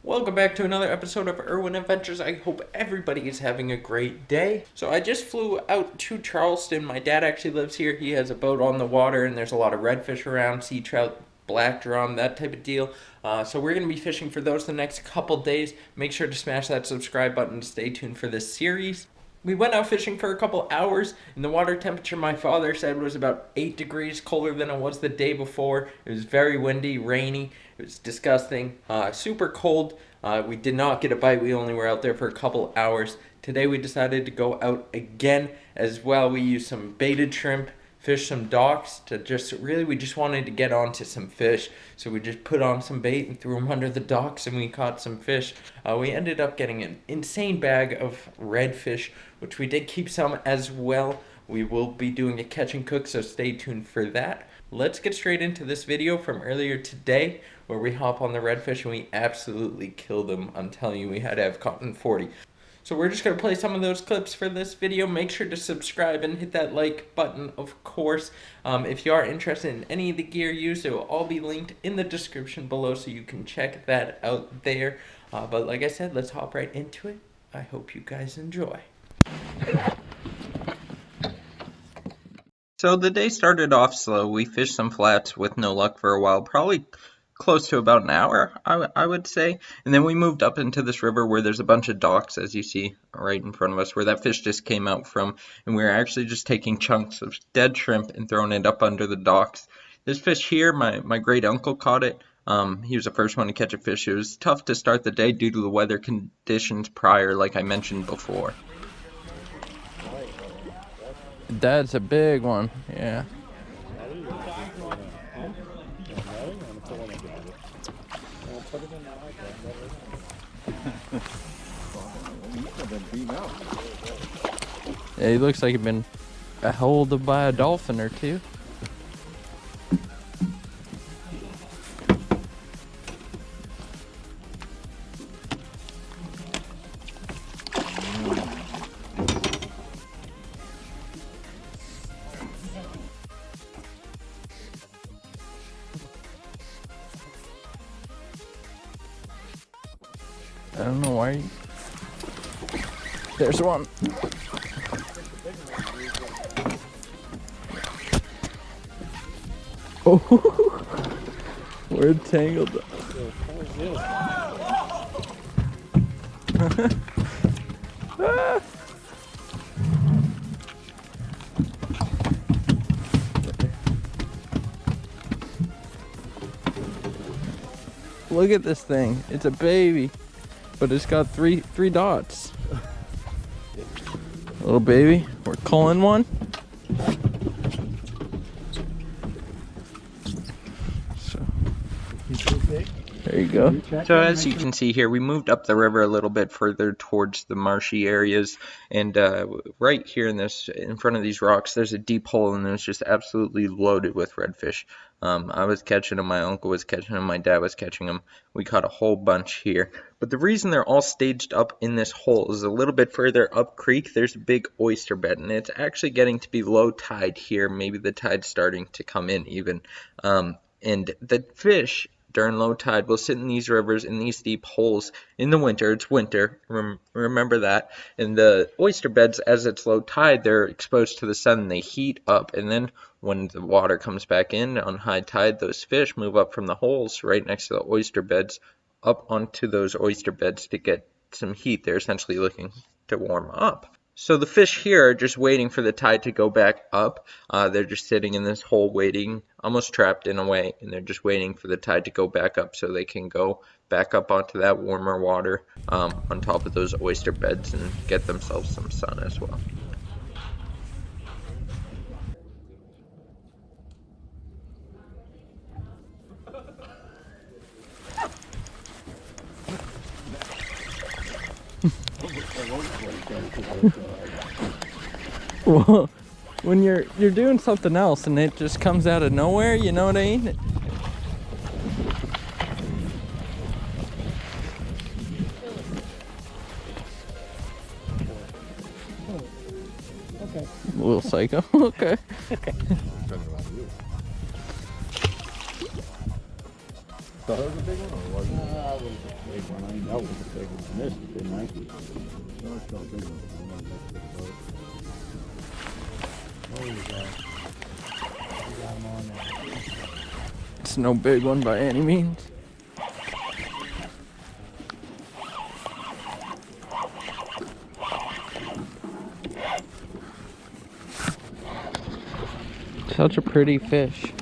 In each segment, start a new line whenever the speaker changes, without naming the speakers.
Welcome back to another episode of Irwin Adventures. I hope everybody is having a great day. So I just flew out to Charleston. My dad actually lives here. He has a boat on the water and there's a lot of redfish around, sea trout, black drum, that type of deal. So we're going to be fishing for those the next couple days. Make sure to smash that subscribe button to stay tuned for this series. We went out fishing for a couple hours, and the water temperature my father said was about 8 degrees colder than it was the day before. It was very windy, rainy. It was disgusting, super cold. We did not get a bite. We only were out there for a couple hours. Today we decided to go out again as well. We used some baited shrimp, fish some docks to we just wanted to get onto some fish. So we just put on some bait and threw them under the docks and we caught some fish. We ended up getting an insane bag of redfish, which we did keep some as well. We will be doing a catch and cook, so stay tuned for that. Let's get straight into this video from earlier today where we hop on the redfish and we absolutely killed them. I'm telling you, we had to have cotton 40. So we're just going to play some of those clips for this video. Make sure to subscribe and hit that like button, of course. If you are interested in any of the gear used, it will all be linked in the description below so you can check that out there. But like I said, let's hop right into it. I hope you guys enjoy. So the day started off slow. We fished some flats with no luck for a while, probably close to about an hour, I would say. And then we moved up into this river where there's a bunch of docks, as you see right in front of us, where that fish just came out from. And we were actually just taking chunks of dead shrimp and throwing it up under the docks. This fish here, my great uncle caught it. He was the first one to catch a fish. It was tough to start the day due to the weather conditions prior, like I mentioned before. That's a big one, yeah. Yeah, he looks like he's been held by a dolphin or two. I don't know why. There's one. Oh, we're tangled up. Look at this thing. It's a baby, but it's got three dots. Little baby, we're culling one. There you go. So as you can see here, we moved up the river a little bit further towards the marshy areas, and right here in front of these rocks, there's a deep hole, and it was just absolutely loaded with redfish. I was catching them, my uncle was catching them, my dad was catching them. We caught a whole bunch here. But the reason they're all staged up in this hole is a little bit further up creek, there's a big oyster bed, and it's actually getting to be low tide here. Maybe the tide's starting to come in even. And the fish during low tide will sit in these rivers, in these deep holes in the winter. It's winter, remember that. And the oyster beds, as it's low tide, they're exposed to the sun and they heat up. And then when the water comes back in on high tide, those fish move up from the holes right next to the oyster beds up onto those oyster beds to get some heat. They're essentially looking to warm up. So the fish here are just waiting for the tide to go back up. They're just sitting in this hole waiting, almost trapped in a way, and they're just waiting for the tide to go back up so they can go back up onto that warmer water on top of those oyster beds and get themselves some sun as well. Well, when you're doing something else and it just comes out of nowhere, you know what I mean? Okay. A little psycho. Okay. Okay.
Thought it was a big one, or was it? big one. I dealt with the big one. Missed, didn't I? No, it's not big one. There you go. You got him on there.
It's no big one by any means. Such a pretty fish.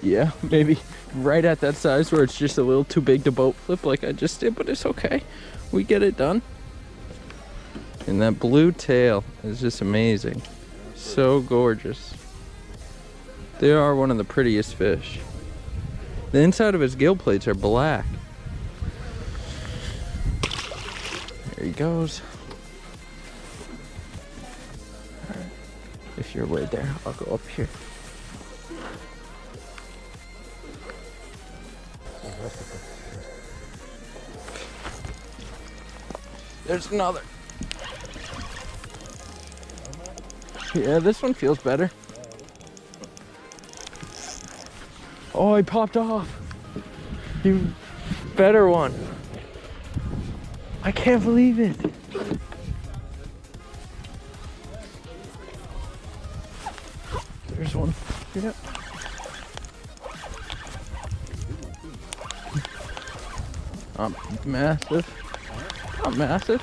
Yeah, maybe right at that size where it's just a little too big to boat flip like I just did, but it's okay. We get it done. And that blue tail is just amazing. So gorgeous. They are one of the prettiest fish. The inside of his gill plates are black. There he goes. If you're way there, I'll go up here. There's another. Yeah, this one feels better. Oh, he popped off. You better one. I can't believe it. There's one. Yep. Massive. Not massive.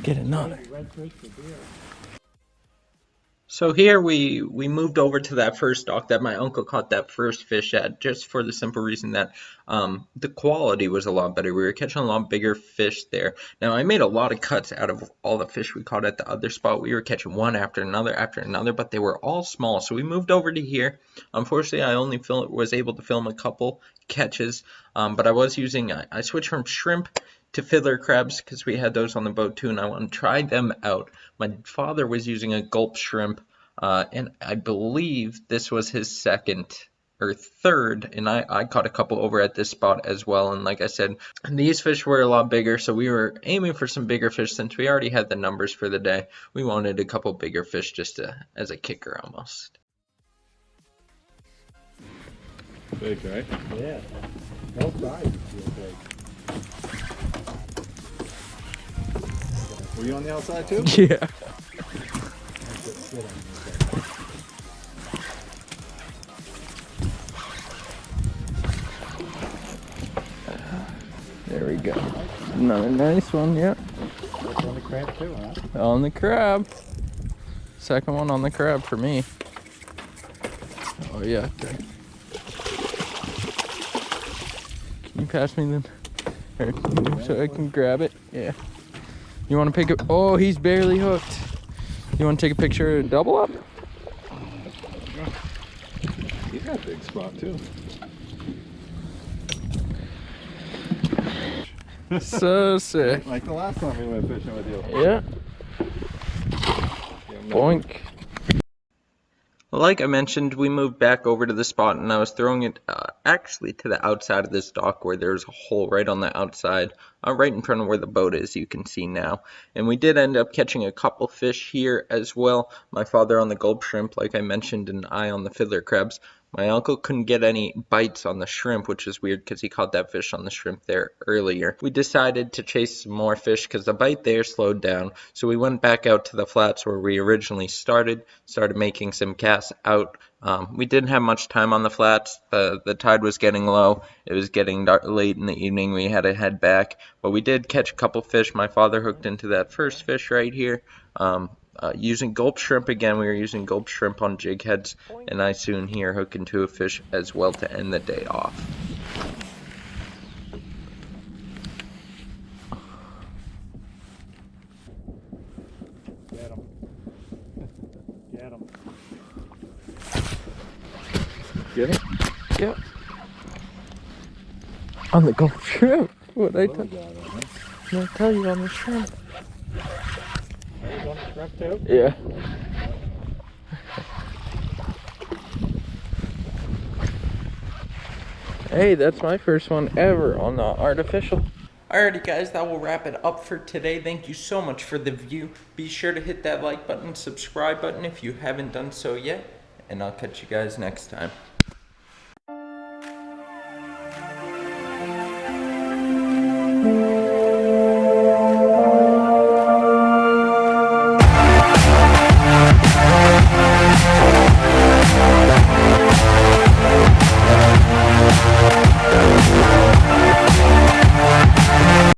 Get another. So here we moved over to that first dock that my uncle caught that first fish at, just for the simple reason that the quality was a lot better. We were catching a lot bigger fish there. Now I made a lot of cuts out of all the fish we caught at the other spot. We were catching one after another, but they were all small. So we moved over to here. Unfortunately, I only was able to film a couple catches, but I was using, I switched from shrimp to fiddler crabs because we had those on the boat too, and I want to try them out. My father was using a gulp shrimp, and I believe this was his second or third, and I caught a couple over at this spot as well. And like I said, these fish were a lot bigger, so we were aiming for some bigger fish since we already had the numbers for the day. We wanted a couple bigger fish just as a kicker almost.
Big, right? Yeah. Both sides feel big. Were you on the outside too?
Yeah. There we go. Another nice one, yeah.
That's on the crab too, huh?
On the crab. Second one on the crab for me. Oh yeah. Can you pass me then? So I can grab it? Yeah. You want to pick it? Oh, he's barely hooked. You want to take a picture of double up?
He's got a big spot too.
So sick.
Like the last time we went fishing with you.
Yeah. Boink. Like I mentioned, we moved back over to the spot, and I was throwing it actually to the outside of this dock where there's a hole right on the outside, right in front of where the boat is, you can see now. And we did end up catching a couple fish here as well. My father on the gulp shrimp, like I mentioned, and I on the fiddler crabs. My uncle couldn't get any bites on the shrimp, which is weird because he caught that fish on the shrimp there earlier. We decided to chase some more fish because the bite there slowed down. So we went back out to the flats where we originally started making some casts out. We didn't have much time on the flats. The tide was getting low. It was getting dark, late in the evening. We had to head back. But we did catch a couple fish. My father hooked into that first fish right here. Using gulp shrimp again, we were using gulp shrimp on jig heads, and I soon here hook into a fish as well to end the day off.
Get him. Get him. Get him?
Yep. On the gulp shrimp. What I tell you on the shrimp.
On the shrimp too?
Yeah. Hey, that's my first one ever on the artificial. Alrighty guys, that will wrap it up for today. Thank you so much for the view. Be sure to hit that like button, subscribe button if you haven't done so yet, and I'll catch you guys next time.